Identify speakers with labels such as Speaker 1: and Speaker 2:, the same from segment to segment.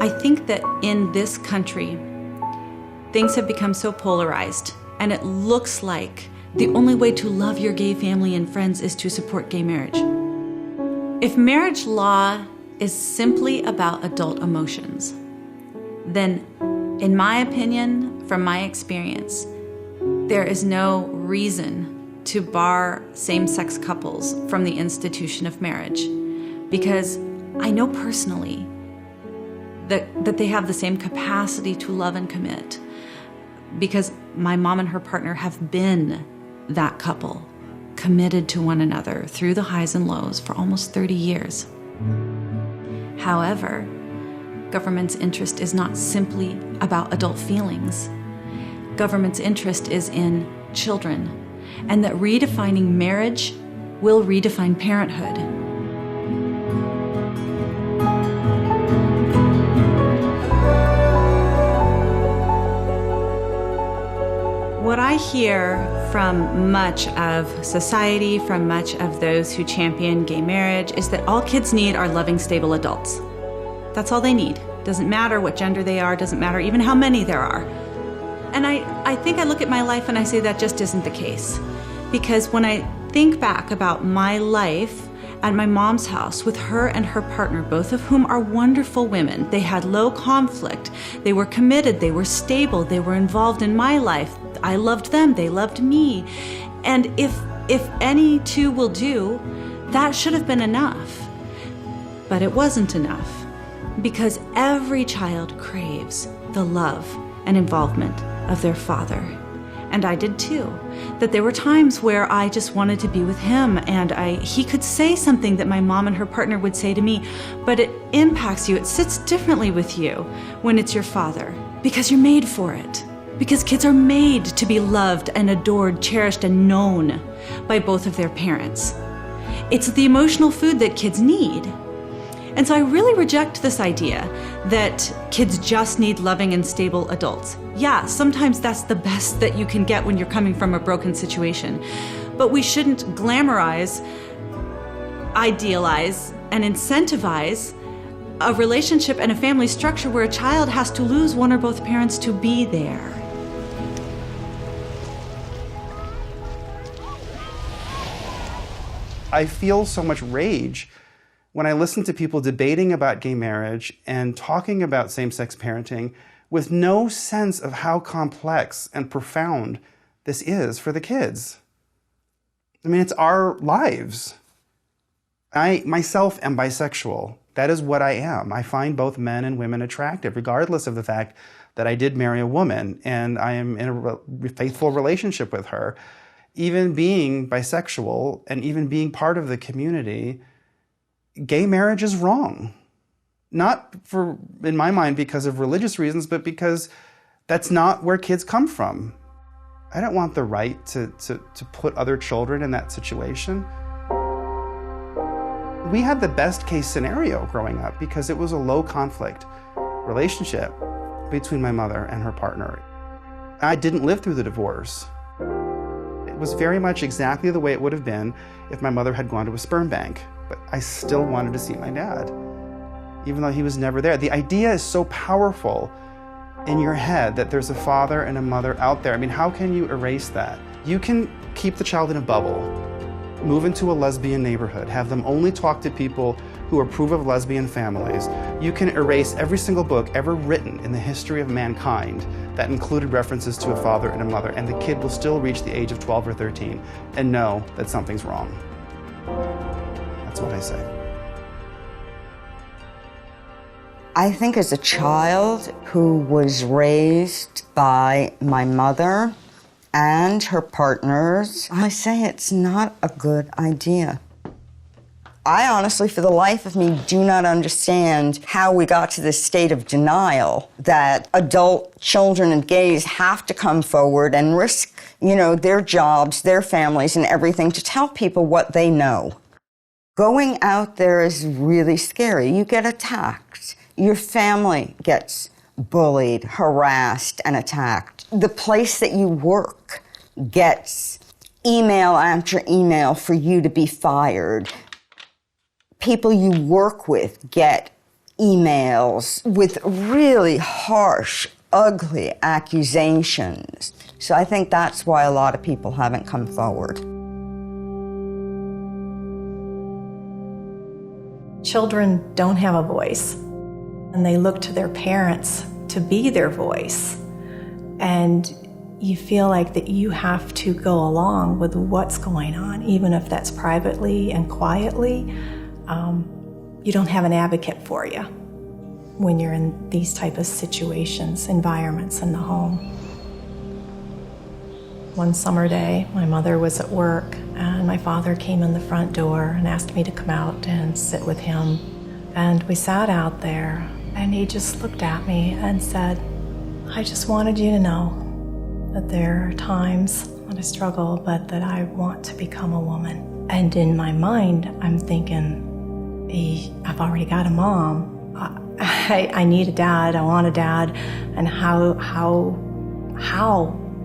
Speaker 1: I think that in this country, things have become so polarized, and it looks like the only way to love your gay family and friends is to support gay marriage. If marriage law is simply about adult emotions, then, in my opinion, from my experience, there is no reason to bar same-sex couples from the institution of marriage, because I know personally that they have the same capacity to love and commit, because my mom and her partner have been that couple, committed to one another through the highs and lows for almost 30 years. However, government's interest is not simply about adult feelings. Government's interest is in children, and that redefining marriage will redefine parenthood. What I hear from much of society, from much of those who champion gay marriage, is that all kids need are loving, stable adults. That's all they need. Doesn't matter what gender they are, doesn't matter even how many there are. And I think I look at my life and I say that just isn't the case. Because when I think back about my life at my mom's house with her and her partner, both of whom are wonderful women, they had low conflict, they were committed, they were stable, they were involved in my life. I loved them, they loved me. And if any two will do, that should have been enough. But it wasn't enough, because every child craves the love and involvement of their father. And I did too. That there were times where I just wanted to be with him, and he could say something that my mom and her partner would say to me, but it impacts you, it sits differently with you when it's your father, because you're made for it. Because kids are made to be loved and adored, cherished and known by both of their parents. It's the emotional food that kids need. And so I really reject this idea that kids just need loving and stable adults. Yeah, sometimes that's the best that you can get when you're coming from a broken situation. But we shouldn't glamorize, idealize, and incentivize a relationship and a family structure where a child has to lose one or both parents to be there.
Speaker 2: I feel so much rage when I listen to people debating about gay marriage and talking about same-sex parenting with no sense of how complex and profound this is for the kids. I mean, it's our lives. I myself am bisexual. That is what I am. I find both men and women attractive, regardless of the fact that I did marry a woman and I am in a faithful relationship with her. Even being bisexual and even being part of the community, gay marriage is wrong. Not for, in my mind, because of religious reasons, but because that's not where kids come from. I don't want the right to put other children in that situation. We had the best case scenario growing up because it was a low conflict relationship between my mother and her partner. I didn't live through the divorce. It was very much exactly the way it would have been if my mother had gone to a sperm bank. But I still wanted to see my dad, even though he was never there. The idea is so powerful in your head that there's a father and a mother out there. I mean, how can you erase that? You can keep the child in a bubble, move into a lesbian neighborhood, have them only talk to people who approve of lesbian families. You can erase every single book ever written in the history of mankind that included references to a father and a mother, and the kid will still reach the age of 12 or 13 and know that something's wrong. That's what I say.
Speaker 3: I think as a child who was raised by my mother and her partners, I say it's not a good idea. I honestly, for the life of me, do not understand how we got to this state of denial that adult children and gays have to come forward and risk, their jobs, their families, and everything to tell people what they know. Going out there is really scary. You get attacked. Your family gets bullied, harassed, and attacked. The place that you work gets email after email for you to be fired. People you work with get emails with really harsh, ugly accusations. So I think that's why a lot of people haven't come forward.
Speaker 4: Children don't have a voice, and they look to their parents to be their voice. And you feel like that you have to go along with what's going on, even if that's privately and quietly. You don't have an advocate for you when you're in these type of situations, environments in the home. One summer day, my mother was at work, and my father came in the front door and asked me to come out and sit with him. And we sat out there, and he just looked at me and said, "I just wanted you to know that there are times when I struggle, but that I want to become a woman." And in my mind, I'm thinking, I've already got a mom. I need a dad. I want a dad. And how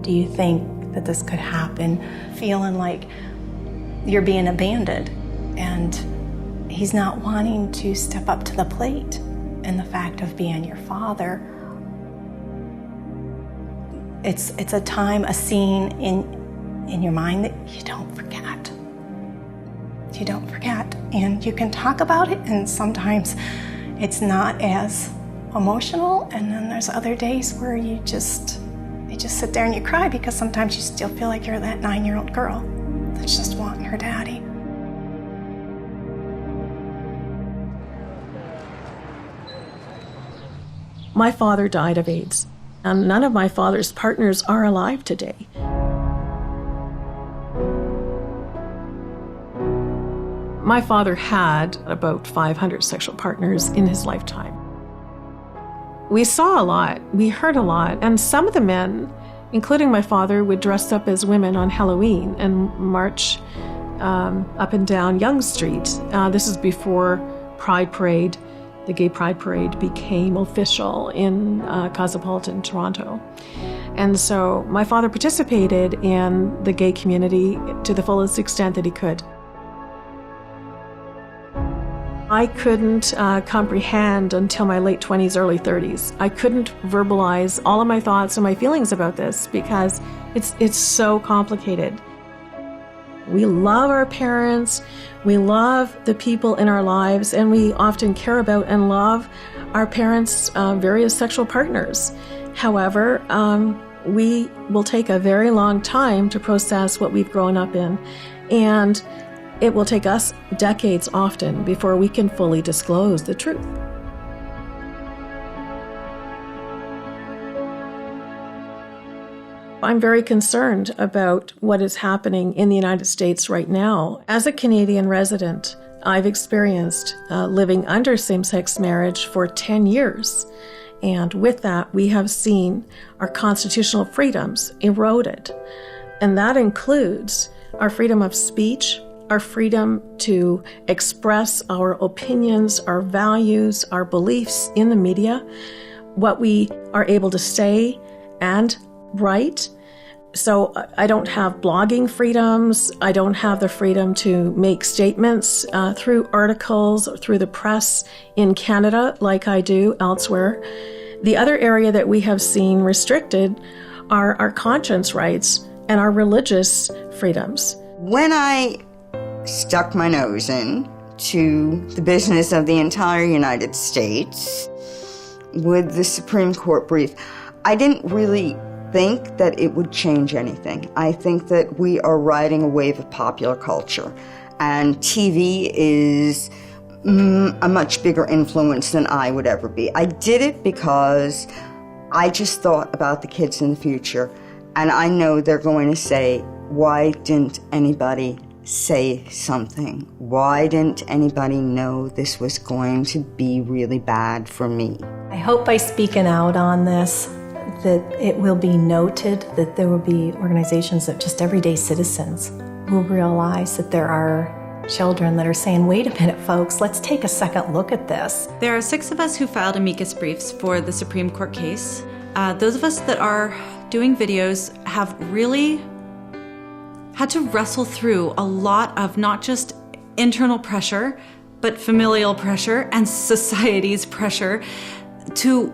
Speaker 4: do you think that this could happen? Feeling like you're being abandoned, and he's not wanting to step up to the plate. And the fact of being your father, it's a time, a scene in your mind that you don't forget. You don't forget, and you can talk about it, and sometimes it's not as emotional, and then there's other days where you just sit there and you cry, because sometimes you still feel like you're that 9-year-old girl that's just wanting her daddy.
Speaker 5: My father died of AIDS, and none of my father's partners are alive today. My father had about 500 sexual partners in his lifetime. We saw a lot, we heard a lot, and some of the men, including my father, would dress up as women on Halloween and march up and down Yonge Street. This is before Pride Parade. The Gay Pride Parade became official in cosmopolitan Toronto. And so my father participated in the gay community to the fullest extent that he could. I couldn't comprehend until my late 20s, early 30s. I couldn't verbalize all of my thoughts and my feelings about this because it's so complicated. We love our parents, we love the people in our lives, and we often care about and love our parents' various sexual partners. However, we will take a very long time to process what we've grown up in, and it will take us decades often before we can fully disclose the truth. I'm very concerned about what is happening in the United States right now. As a Canadian resident, I've experienced living under same-sex marriage for 10 years. And with that, we have seen our constitutional freedoms eroded. And that includes our freedom of speech, our freedom to express our opinions, our values, our beliefs in the media, what we are able to say and write. So I don't have blogging freedoms. I don't have the freedom to make statements through articles or through the press in Canada like I do elsewhere. The other area that we have seen restricted are our conscience rights and our religious freedoms.
Speaker 3: When I stuck my nose in to the business of the entire United States with the Supreme Court brief, I didn't really think that it would change anything. I think that we are riding a wave of popular culture, and TV is a much bigger influence than I would ever be. I did it because I just thought about the kids in the future, and I know they're going to say, why didn't anybody say something? Why didn't anybody know this was going to be really bad for me?
Speaker 4: I hope by speaking out on this that it will be noted, that there will be organizations that just everyday citizens will realize that there are children that are saying, wait a minute, folks, let's take a second look at this.
Speaker 1: There are 6 of us who filed amicus briefs for the Supreme Court case. Those of us that are doing videos have really had to wrestle through a lot of not just internal pressure, but familial pressure and society's pressure to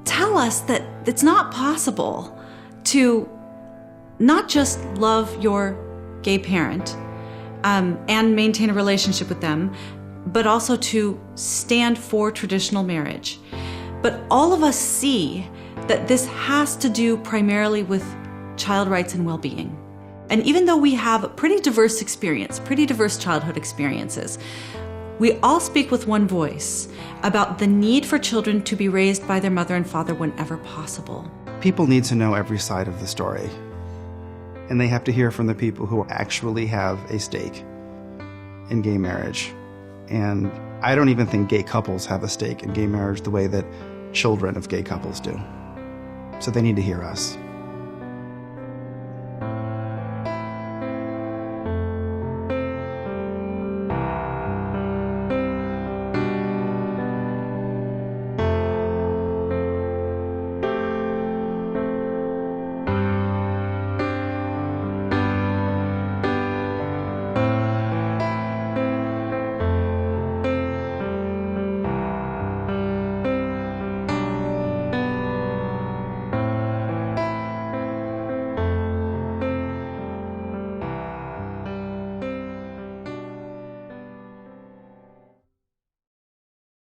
Speaker 1: tell us that it's not possible to not just love your gay parent and maintain a relationship with them, but also to stand for traditional marriage. But all of us see that this has to do primarily with child rights and well-being. And even though we have a pretty diverse experience, pretty diverse childhood experiences, we all speak with one voice about the need for children to be raised by their mother and father whenever possible.
Speaker 2: People need to know every side of the story. And they have to hear from the people who actually have a stake in gay marriage. And I don't even think gay couples have a stake in gay marriage the way that children of gay couples do. So they need to hear us.